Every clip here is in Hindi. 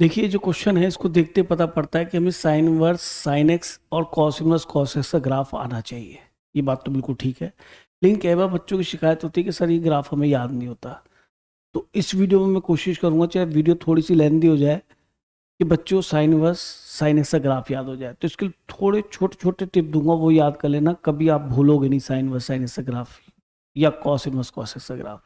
देखिए जो क्वेश्चन है इसको देखते पता पड़ता है कि हमें साइन इनवर्स साइन एक्स और कॉस इनवर्स कॉस एक्स का ग्राफ आना चाहिए। ये बात तो बिल्कुल ठीक है, लेकिन कई बार बच्चों की शिकायत होती है कि सर ये ग्राफ हमें याद नहीं होता। तो इस वीडियो में मैं कोशिश करूंगा, चाहे वीडियो थोड़ी सी लेंथी हो जाए, कि बच्चों साइन इनवर्स साइन एक्स का ग्राफ याद हो जाए। तो इसके लिए थोड़े छोटे छोटे टिप दूंगा, वो याद कर लेना, कभी आप भूलोगे नहीं साइन इनवर्स साइन एक्स का ग्राफ या कॉस इनवर्स कॉस एक्स का ग्राफ।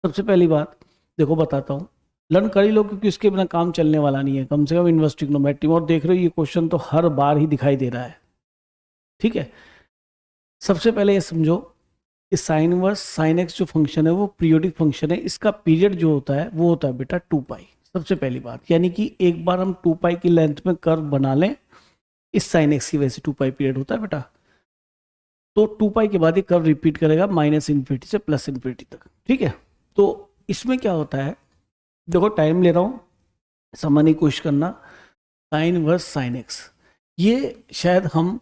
सबसे पहली बात देखो, बताता हूँ, लर्न कर ही लो क्योंकि इसके बिना काम चलने वाला नहीं है। कम से कम इन्वर्स ट्रिग्नोमेट्री में, और देख रहे हो ये क्वेश्चन तो हर बार ही दिखाई दे रहा है। ठीक है, सबसे पहले ये समझो कि साइन इनवर्स साइन एक्स जो फंक्शन है वो पीरियोडिक फंक्शन है। इसका पीरियड जो होता है वो होता है बेटा 2 पाई। सबसे पहली बात, यानी कि एक बार हम 2 पाई की लेंथ में कर्व बना लें, इस साइन एक्स की वजह से 2 पाई पीरियड होता है बेटा, तो 2 पाई के बाद ये कर्व रिपीट करेगा माइनस इन्फिनिटी से प्लस इन्फिनिटी तक। ठीक है, तो इसमें क्या होता है, देखो टाइम ले रहा हूं, समझने की कोशिश करना। साइन इनवर्स साइन एक्स, ये शायद हम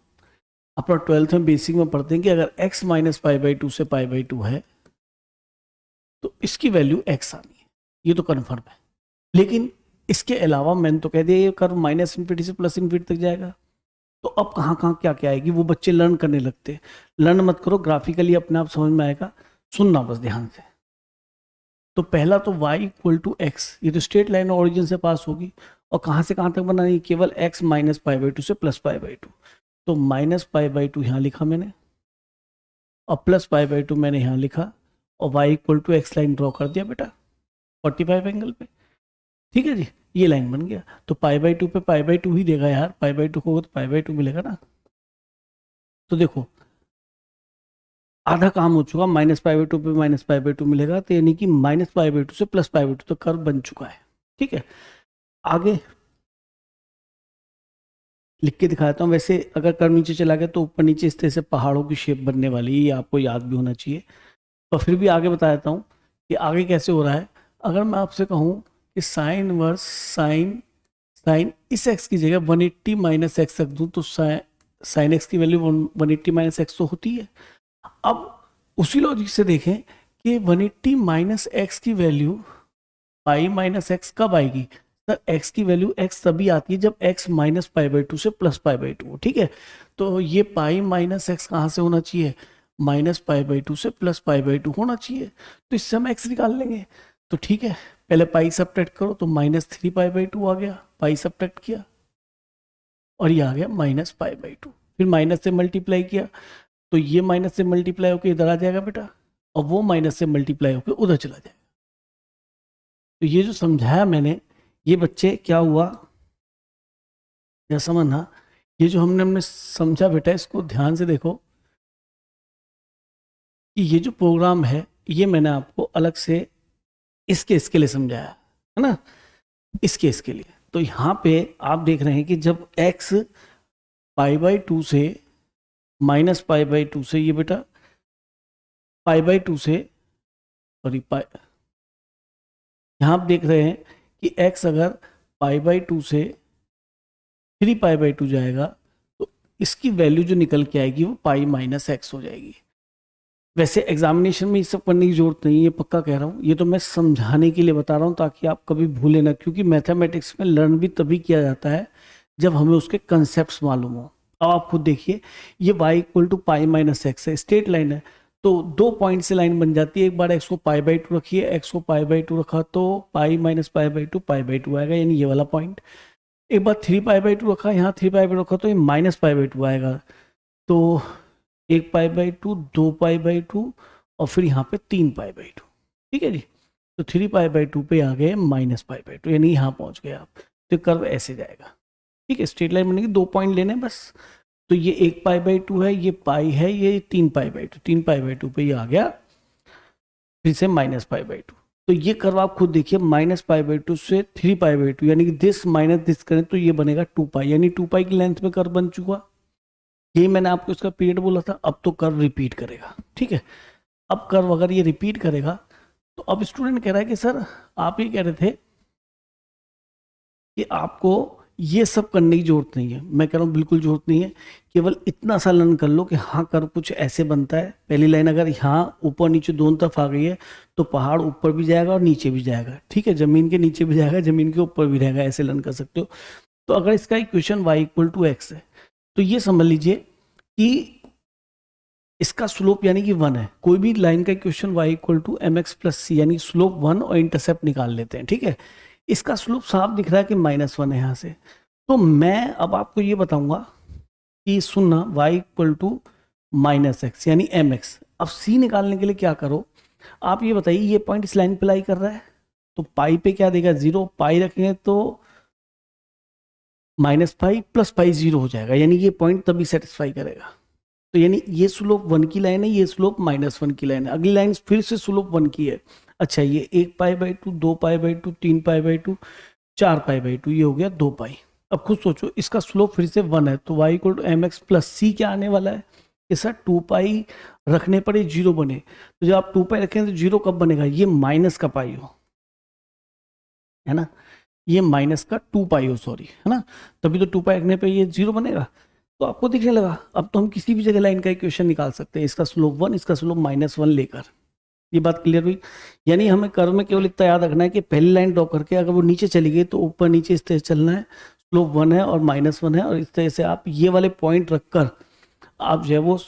अपना 12th में बेसिक में पढ़ते हैं कि अगर x minus pi by two से पाई बाई टू है तो इसकी वैल्यू x आनी है, ये तो कन्फर्म है। लेकिन इसके अलावा मैंने तो कह दिया ये कर्व माइनस इन्फिनिटी से प्लस इन्फिनिटी तक जाएगा। तो अब कहाँ कहाँ क्या क्या आएगी वो बच्चे लर्न करने लगते हैं। लर्न मत करो, ग्राफिकली अपने आप समझ में आएगा, सुनना बस ध्यान से। तो पहला तो y इक्वल टू एक्स, ये तो स्ट्रेट लाइन ओरिजिन से पास होगी, और कहाँ से कहाँ तक बनानी है, केवल x minus pi by two से प्लस पाई बाई टू। तो माइनस पाई बाई टू यहाँ लिखा मैंने, और प्लस पाई बाई टू मैंने यहाँ लिखा, और y equal to X line draw कर दिया बेटा 45 एंगल पे। ठीक है जी, ये लाइन बन गया। तो पाई बाई टू पे पाई बाई टू ही देगा यार, पाई बाई टू होगा तो पाई बाई टू मिलेगा ना। तो देखो आधा काम हो चुका, माइनस पाई बाई टू पे माइनस पाई बाई टू मिलेगा, तो यानी कि माइनस पाई बाई टू से प्लस पाई बाई टू तो कर्व बन चुका है। ठीक है, आगे लिख के दिखाता हूँ। वैसे अगर कर्व नीचे चला गया तो ऊपर नीचे इस तरह से पहाड़ों की शेप बनने वाली है, ये आपको याद भी होना चाहिए। तो फिर भी आगे बता देता हूँ कि आगे कैसे हो रहा है। अगर मैं आपसे कहूँ कि साइन वर्स साइन साइन इस एक्स की जगह 180 माइनस एक्स रख दूँ, तो साइन एक्स की वैल्यू 180 माइनस एक्स तो होती है। अब उसी लॉजिक से देखें कि 180 माइनस एक्स की वैल्यू पाई माइनस एक्स कब आएगी। सर एक्स की वैल्यू एक्स तभी आती है जब x minus pi by two से प्लस पाई बाई टू। ठीक है, तो ये पाई माइनस एक्स कहाँ से होना चाहिए, माइनस पाई बाई टू से प्लस पाई बाई टू होना चाहिए। तो इससे हम एक्स निकाल लेंगे। तो ठीक है, पहले पाई सब्ट्रैक्ट करो, तो माइनस 3 पाई बाई टू आ गया, पाई सब्ट्रैक्ट किया और ये आ गया माइनस पाई बाई टू। फिर माइनस से मल्टीप्लाई किया, तो ये माइनस से मल्टीप्लाई होकर इधर आ जाएगा बेटा, और वो माइनस से मल्टीप्लाई होकर उधर चला जाएगा। तो ये जो समझाया मैंने, ये बच्चे क्या हुआ या समझना, ये जो हमने समझा बेटा, इसको ध्यान से देखो कि ये जो प्रोग्राम है ये मैंने आपको अलग से इसके लिए समझाया है ना, इसके लिए। तो यहाँ पे आप देख रहे हैं कि जब x पाई बाई टू से माइनस पाई बाई टू से, ये बेटा पाई बाई टू से, सॉरी पाई, यहाँ आप देख रहे हैं कि x अगर पाई बाई टू से 3 पाई बाई टू जाएगा तो इसकी वैल्यू जो निकल के आएगी वो पाई माइनस एक्स हो जाएगी। वैसे एग्जामिनेशन में ये सब करने की जरूरत नहीं है, पक्का कह रहा हूँ, ये तो मैं समझाने के लिए बता रहा हूँ ताकि आप कभी भूले ना, क्योंकि मैथमेटिक्स में लर्न भी तभी किया जाता है जब हमें उसके कंसेप्ट मालूम हो। अब आप खुद देखिए, ये y equal to pi minus X है, स्ट्रेट लाइन है, तो 2 पॉइंट से लाइन बन जाती है। एक बार x को पाई बाई टू रखिए, x को पाई बाई टू रखा तो pi minus pi by two pi by two आएगा, यानी ये वाला पॉइंट। एक बार 3 पाई बाई टू रखा, यहाँ 3 पाई बाई रखा तो ये माइनस पाई बाई टू आएगा। तो 1 pi by two, 2 pi by two, और फिर यहाँ पे 3 पाई बाई टू। ठीक है जी, तो 3 पाई बाई टू पे आ गए माइनस पाई बाई टू, यानी यहाँ पहुँच गए आप। तो कर्व ऐसे जाएगा। ठीक है, स्ट्रेट लाइन बनेगी, 2 पॉइंट लेने बस। तो ये 1 पाई बाई टू है, ये पाई है, ये 3 pi by two, 3 pi by two पे ये आ गया फिर से माइनस पाई बाई टू। तो ये कर्व आप खुद देखिए, माइनस पाई बाई टू से 3 पाई बाई टू, यानी कि दिस माइनस दिस करें तो ये बनेगा 2 पाई, यानी 2 पाई की लेंथ में कर्व बन चुका। यही मैंने आपको इसका पीरियड बोला था। अब तो कर्व रिपीट करेगा। ठीक है, अब कर्व अगर ये रिपीट करेगा तो अब स्टूडेंट कह रहा है कि सर आप ये कह रहे थे कि आपको ये सब करने की जरूरत नहीं है, मैं कह रहा हूँ बिल्कुल जरूरत नहीं है। केवल इतना सा लर्न कर लो कि हाँ कर्व कुछ ऐसे बनता है। पहली लाइन अगर यहाँ ऊपर नीचे दोनों तरफ आ गई है तो पहाड़ ऊपर भी जाएगा और नीचे भी जाएगा, ठीक है, जमीन के नीचे भी जाएगा, जमीन के ऊपर भी रहेगा, ऐसे लर्न कर सकते हो। तो अगर इसका equation y equal to X है तो ये समझ लीजिए कि इसका स्लोप यानी कि 1 है। कोई भी लाइन का equation y equal to m x plus c, यानी स्लोप 1 और इंटरसेप्ट निकाल लेते हैं, ठीक है। इसका स्लोप साफ दिख रहा है कि -1 है यहाँ से। तो मैं अब आपको ये बताऊंगा कि सुनना, y इक्वल टू -x यानी mx। अब c निकालने के लिए क्या करो, आप ये बताइए, ये पॉइंट इस लाइन पे लाई कर रहा है तो पाई पे क्या देगा 0, पाई रखेंगे तो -पाई प्लस पाई 0 हो जाएगा, यानी ये पॉइंट तभी सेटिस्फाई करेगा। तो यानी ये स्लोप 1 की लाइन है, ये स्लोप -1 की लाइन है। अगली लाइन फिर से स्लोप 1 की है। अच्छा, ये 1 pi by 2, 2 pi by 2, 3 pi by 2, 4 pi by 2, ये हो गया 2 पाई। अब खुद सोचो, इसका स्लोप फिर से 1 है तो y equal to m x plus c क्या आने वाला है कि सर 2 पाई रखने पर ये 0 बने। तो जब आप 2 पाई रखें तो 0 कब बनेगा, ये माइनस का पाई हो, है ना, ये माइनस का 2 पाई हो, सॉरी, है ना, तभी तो 2 पाई रखने पे ये 0 बनेगा। तो आपको दिखने लगा। अब तो हम किसी भी जगह लाइन का इक्वेशन निकाल सकते हैं, इसका स्लोप 1, इसका स्लोप -1 लेकर। ये बात क्लियर हुई। यानी हमें कर्व में केवल इतना याद रखना है कि पहली लाइन ड्रॉ करके अगर वो नीचे चली गई तो ऊपर नीचे इस तरह चलना है, स्लोप 1 है और -1 है, और इस तरह से आप ये वाले पॉइंट रखकर आप जो है वो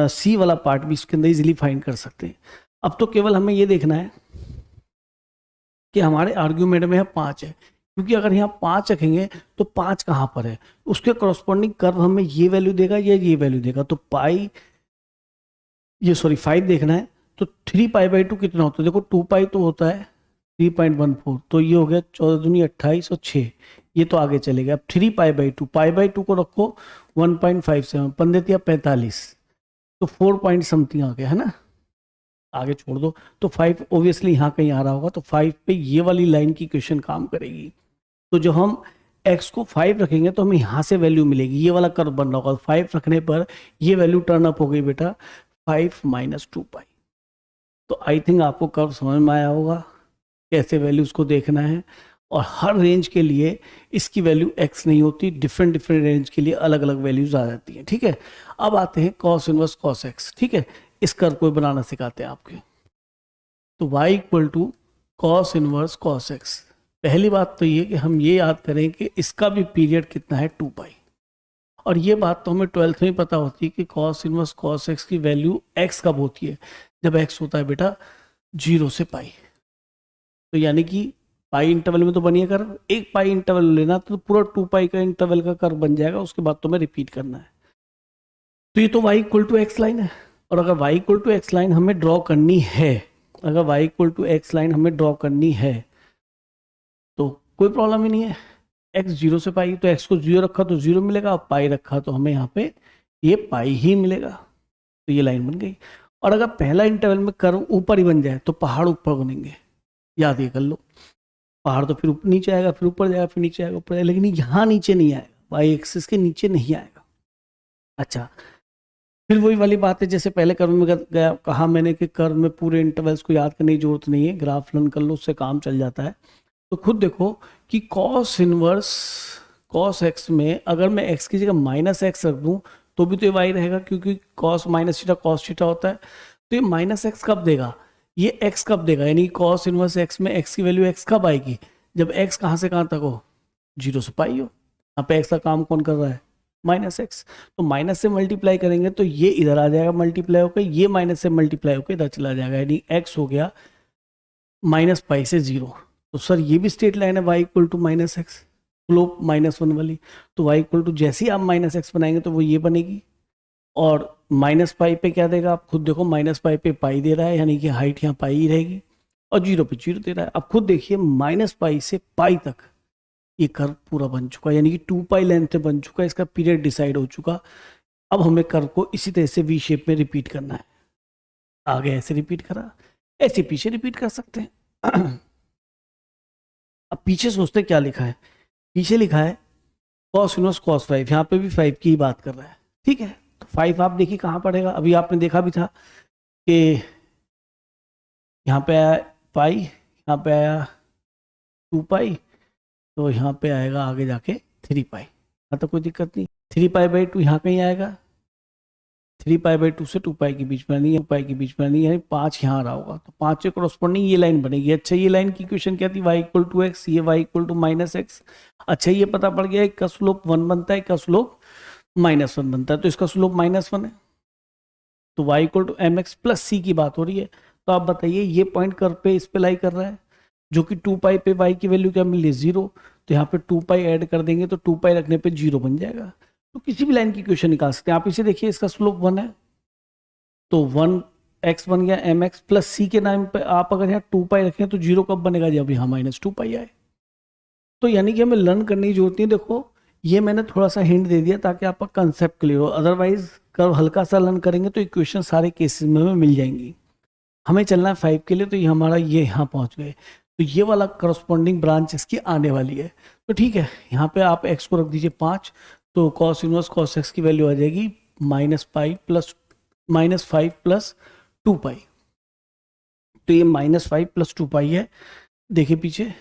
सी वाला पार्ट भी इसके अंदर इजीली फाइंड कर सकते हैं। अब तो केवल हमें ये देखना है कि हमारे आर्ग्यूमेंट में 5 है, क्योंकि अगर यहाँ 5 रखेंगे तो 5 कहाँ पर है, उसके करस्पॉन्डिंग कर्व हमें ये वैल्यू देगा या ये वैल्यू देगा। तो पाई, ये सॉरी 5 देखना है। तो 3 पाई बाई 2 कितना होता है, देखो 2 पाई तो होता है 3.14, तो ये हो गया 14 दूनी 28 और 6, ये तो आगे चलेगा। अब 3 पाई बाई 2, पाई बाई 2 को रखो 1.57, 15 या 45, तो 4 पॉइंट समथिंग आ गया, है ना, आगे छोड़ दो। तो 5 ऑब्वियसली यहाँ कहीं आ रहा होगा, तो 5 पे ये वाली लाइन की इक्वेशन काम करेगी। तो जो हम x को 5 रखेंगे तो हमें यहाँ से वैल्यू मिलेगी, ये वाला कर्व बन रहा होगा, 5 रखने पर ये वैल्यू टर्न अप हो गई बेटा 5 - 2 पाई। तो आई थिंक आपको कर्व समझ में आया होगा कैसे वैल्यूज को देखना है, और हर रेंज के लिए इसकी वैल्यू x नहीं होती, डिफरेंट डिफरेंट रेंज के लिए अलग अलग वैल्यूज आ जाती हैं, ठीक है। अब आते हैं cos इनवर्स cos x, ठीक है, इस कर्व को बनाना सिखाते हैं आपके। तो y equal to cos inverse cos x। पहली बात तो ये कि हम ये याद करें कि इसका भी पीरियड कितना है 2 पाई, और ये बात तो हमें 12th में पता होती है कि cos इनवर्स cos x की वैल्यू x कब होती है, जब x होता है बेटा 0 से पाई। तो यानी कि पाई इंटरवल में तो बनिए कर्व, एक पाई इंटरवल लेना तो पूरा 2 पाई का इंटरवल का कर्व बन जाएगा, उसके बाद तो हमें रिपीट करना है। तो ये तो y equal to X line है, और अगर y equal to X line हमें ड्रॉ करनी है, अगर y equal to X line हमें ड्रॉ करनी है तो कोई प्रॉब्लम ही नहीं है। x 0 से पाई, तो x को 0 रखा तो 0 मिलेगा, और पाई रखा तो हमें यहाँ पे ये पाई ही मिलेगा। तो ये लाइन बन गई। और अगर पहला इंटरवल में कर्व ऊपर ही बन जाए तो पहाड़ ऊपर बनेंगे, याद ये कर लो। पहाड़ तो फिर ऊपर नीचे आएगा, फिर ऊपर जाएगा, फिर नीचे आएगा, ऊपर, लेकिन यहाँ नीचे नहीं आएगा, वाई एक्सिस के नीचे नहीं आएगा। अच्छा, फिर वही वाली बात है जैसे पहले कर्व में गया, कहा मैंने कि कर्व में पूरे इंटरवल्स को याद करने की जरूरत नहीं है, ग्राफ लर्न कर लो, उससे काम चल जाता है। तो खुद देखो कि cos इनवर्स cos x में अगर मैं x की जगह -x रख दूं तो भी तो ये y रहेगा, क्योंकि cos minus theta cos theta होता है। तो ये -x कब देगा, ये x कब देगा, यानी cos इनवर्स x में x की वैल्यू x कब आएगी, जब x कहाँ से कहाँ तक हो, 0 से पाई हो। यहाँ पे x का काम कौन कर रहा है, -x। तो माइनस से मल्टीप्लाई करेंगे तो ये इधर आ जाएगा मल्टीप्लाई होकर, ये माइनस से मल्टीप्लाई होकर इधर चला जाएगा, यानी x हो गया -पाई से 0। तो सर ये भी स्ट्रेट लाइन है y equal to -x, slope -1 वाली। तो y इक्वल टू जैसे ही आप -x बनाएंगे तो वो ये बनेगी, और -पाई पे क्या देगा आप खुद देखो, -पाई पे पाई दे रहा है, यानी कि हाइट यहाँ पाई ही रहेगी, और 0 पे 0 दे रहा है। अब खुद देखिए -पाई से पाई तक ये कर्व पूरा बन चुका, यानी कि 2 पाई लेंथ से बन चुका, इसका पीरियड डिसाइड हो चुका। अब हमें कर्व को इसी तरह से वी शेप में रिपीट करना है। आगे ऐसे रिपीट करा, ऐसे पीछे रिपीट कर सकते हैं। अब पीछे सोचते क्या लिखा है, पीछे लिखा है cos इनवर्स cos 5, यहाँ पे भी 5 की ही बात कर रहा है, ठीक है। तो 5 आप देखिए कहाँ पड़ेगा, अभी आपने देखा भी था कि यहाँ पे आया पाई, यहाँ पे आया 2 पाई, तो यहाँ पे आएगा आगे जाके 3 पाई, यहाँ तक कोई दिक्कत नहीं। 3 पाई बाई 2 यहाँ कहीं आएगा, 3 पाई बाई 2 से 2 पाई के बीच में नहीं है, 2 पाई के बीच में नहीं है, 5 यहाँ आ रहा होगा, तो 5 के कॉरस्पॉन्डिंग ये लाइन बनेगी। अच्छा ये लाइन की इक्वेशन क्या थी, y इक्वल टू एक्स, ये y equal to minus X. अच्छा ये पता पड़ गया, इसका स्लोप 1 बनता है, इसका स्लोप -1 बनता है, तो इसका स्लोप -1 है, तो y equal to m x plus c की बात हो रही है। तो आप बताइए ये पॉइंट कर पे इस पे लाई कर रहा है, जो कि 2 पाई पे y की वैल्यू क्या मिली, 0, तो यहाँ पे 2 पाई ऐड कर देंगे तो 2 पाई रखने पे 0 बन जाएगा। तो किसी भी लाइन की इक्वेशन निकाल सकते हैं आप। इसे देखिए, इसका स्लोप 1 है, तो 1 x बन गया एम एक्स प्लस सी के नाम पे आप अगर यहाँ 2 पाई रखें तो 0 कब बनेगा, जब यहाँ -2 पाई आए। तो यानी कि हमें लर्न करने की जरूरत नहीं। देखो ये मैंने थोड़ा सा हिंट दे दिया ताकि आपका कंसेप्ट क्लियर हो, अदरवाइज कर्व हल्का सा लर्न करेंगे तो इक्वेशन सारे केसेस में हमें मिल जाएंगी। हमें चलना है 5 के लिए, तो ये हमारा ये यहाँ पहुँच गए, तो ये वाला करस्पॉन्डिंग ब्रांच इसकी आने वाली है। तो ठीक है, यहाँ पे आप x को रख दीजिए 5, तो कॉस इनवर्स कॉस x की वैल्यू आ जाएगी -5 प्लस 2 पाई। तो ये -5 प्लस 2 पाई है, देखिए पीछे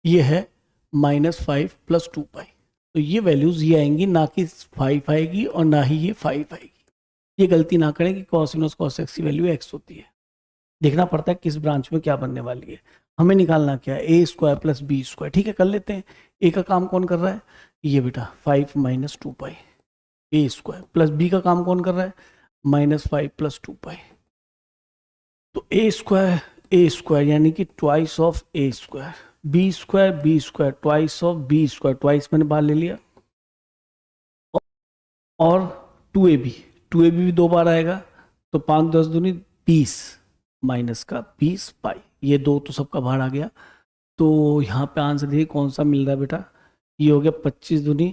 ये है -5 प्लस 2 पाई। तो ये वैल्यूज ये आएंगी, ना कि 5 आएगी और ना ही ये 5 आएगी। ये गलती ना करें कि कॉस इनवर्स कॉस x की वैल्यू x होती है। देखना पड़ता है किस ब्रांच में क्या बनने वाली है। हमें निकालना क्या है, a square plus B square. ठीक है, कर लेते हैं। a का काम कौन कर रहा है, ये बेटा 5 minus 2 pi a square, plus b का काम कौन कर रहा है, -5 प्लस 2 पाई। तो a स्क्वायर यानी कि twice of a square, b square twice of b square, twice मैंने बाहर ले लिया, और 2ab भी 2 बार आएगा, तो 5 10 दूनी 20 माइनस का 20 पाई, ये 2 तो सबका बाहर आ गया। तो यहाँ पे आंसर देखिए कौन सा मिल रहा है बेटा, ये हो गया 25 दूनी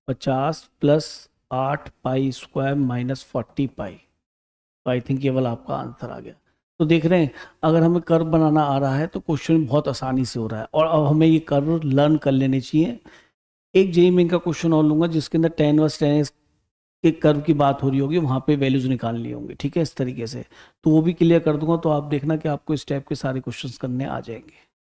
50 प्लस 8 पाई स्क्वायर -40 पाई। तो आई थिंक ये वाला आपका आंसर आ गया। तो देख रहे हैं, अगर हमें कर्व बनाना आ रहा है तो क्वेश्चन बहुत आसानी से हो रहा है, और अब हमें ये कर्व लर्न कर लेने चाहिए। एक जेईई मेन का क्वेश्चन और लूंगा जिसके अंदर tan वर्स tan x के कर्व की बात हो रही होगी, वहाँ पे वैल्यूज निकालनी होंगी। ठीक है, इस तरीके से, तो वो भी क्लियर कर दूंगा। तो आप देखना कि आपको इस टाइप के सारे क्वेश्चंस करने आ जाएंगे।